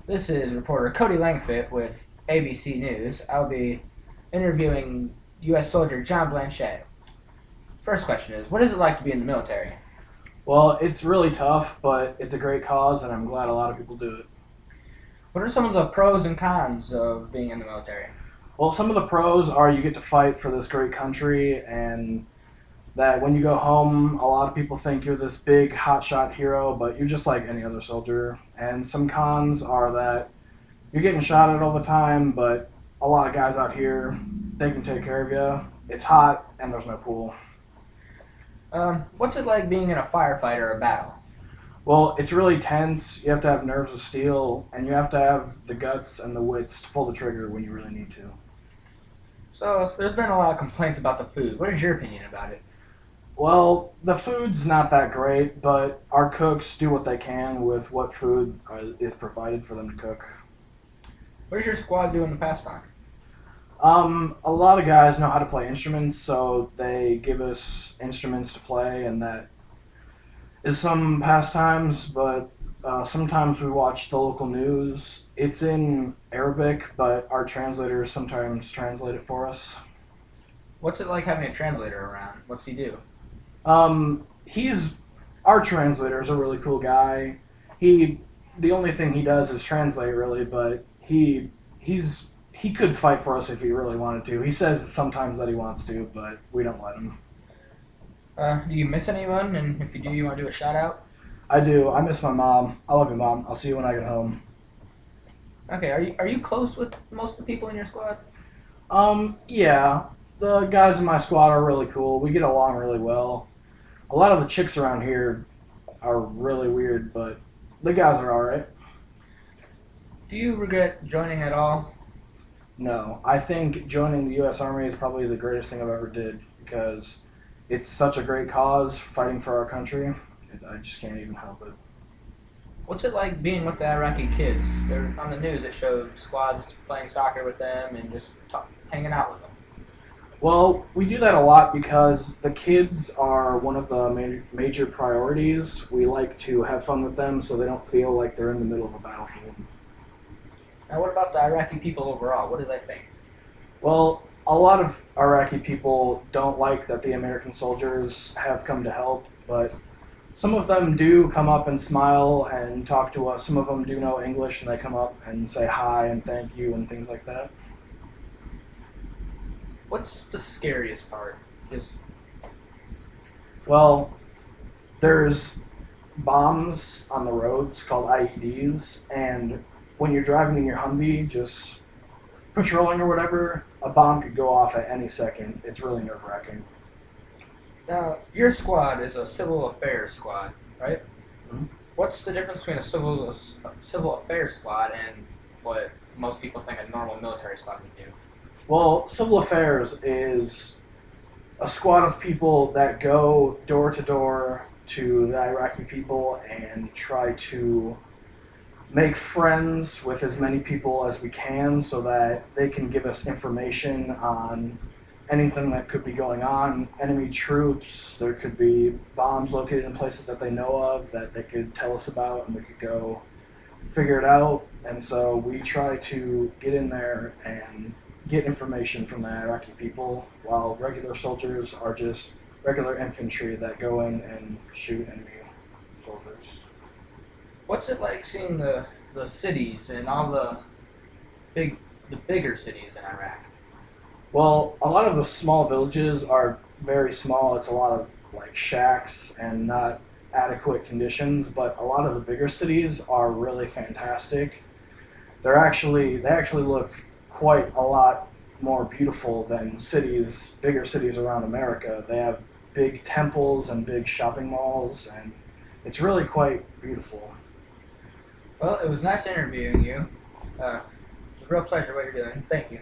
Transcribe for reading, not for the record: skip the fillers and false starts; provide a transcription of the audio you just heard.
This is reporter Cody Langfit with ABC News. I'll be interviewing U.S. soldier John Blanchett. First question is, what is it like to be in the military? Well, it's really tough, but it's a great cause, and I'm glad a lot of people do it. What are some of the pros and cons of being in the military? Well, some of the pros are you get to fight for this great country, and that when you go home, a lot of people think you're this big hotshot hero, but you're just like any other soldier. And some cons are that you're getting shot at all the time, but a lot of guys out here, they can take care of you. It's hot, and there's no pool. What's it like being in a firefight or a battle? Well, it's really tense. You have to have nerves of steel, and you have to have the guts and the wits to pull the trigger when you really need to. So, there's been a lot of complaints about the food. What is your opinion about it? Well, the food's not that great, but our cooks do what they can with what food is provided for them to cook. What does your squad do in the pastime? A lot of guys know how to play instruments, so they give us instruments to play, and that is some pastimes, but sometimes we watch the local news. It's in Arabic, but our translators sometimes translate it for us. What's it like having a translator around? What's he do? He's our translator is a really cool guy. The only thing he does is translate really, but he could fight for us if he really wanted to. He says sometimes that he wants to, but we don't let him. Do you miss anyone? And if you do, you want to do a shout out? I do. I miss my mom. I love you, Mom. I'll see you when I get home. Okay, are you close with most of the people in your squad? Yeah. The guys in my squad are really cool. We get along really well. A lot of the chicks around here are really weird, but the guys are alright. Do you regret joining at all? No. I think joining the U.S. Army is probably the greatest thing I've ever did because it's such a great cause fighting for our country. I just can't even help it. What's it like being with the Iraqi kids? They're on the news. It showed squads playing soccer with them and just hanging out with them. Well, we do that a lot because the kids are one of the major priorities. We like to have fun with them so they don't feel like they're in the middle of a battlefield. Now, what about the Iraqi people overall? What do they think? Well, a lot of Iraqi people don't like that the American soldiers have come to help, but some of them do come up and smile and talk to us. Some of them do know English and they come up and say hi and thank you and things like that. What's the scariest part? Well, there's bombs on the roads called IEDs, and when you're driving in your Humvee, just patrolling or whatever, a bomb could go off at any second. It's really nerve-wracking. Now, your squad is a civil affairs squad, right? Mm-hmm. What's the difference between a civil affairs squad and what most people think a normal military squad would do? Well, civil affairs is a squad of people that go door to door to the Iraqi people and try to make friends with as many people as we can so that they can give us information on anything that could be going on, enemy troops, there could be bombs located in places that they know of that they could tell us about and we could go figure it out. And so we try to get in there and get information from the Iraqi people while regular soldiers are just regular infantry that go in and shoot enemy soldiers. What's it like seeing the cities and all the bigger cities in Iraq? Well, a lot of the small villages are very small. It's a lot of like shacks and not adequate conditions, but a lot of the bigger cities are really fantastic. They actually look quite a lot more beautiful than bigger cities around America. They have big temples and big shopping malls, and it's really quite beautiful. Well, it was nice interviewing you. It was a real pleasure what you're doing. Thank you.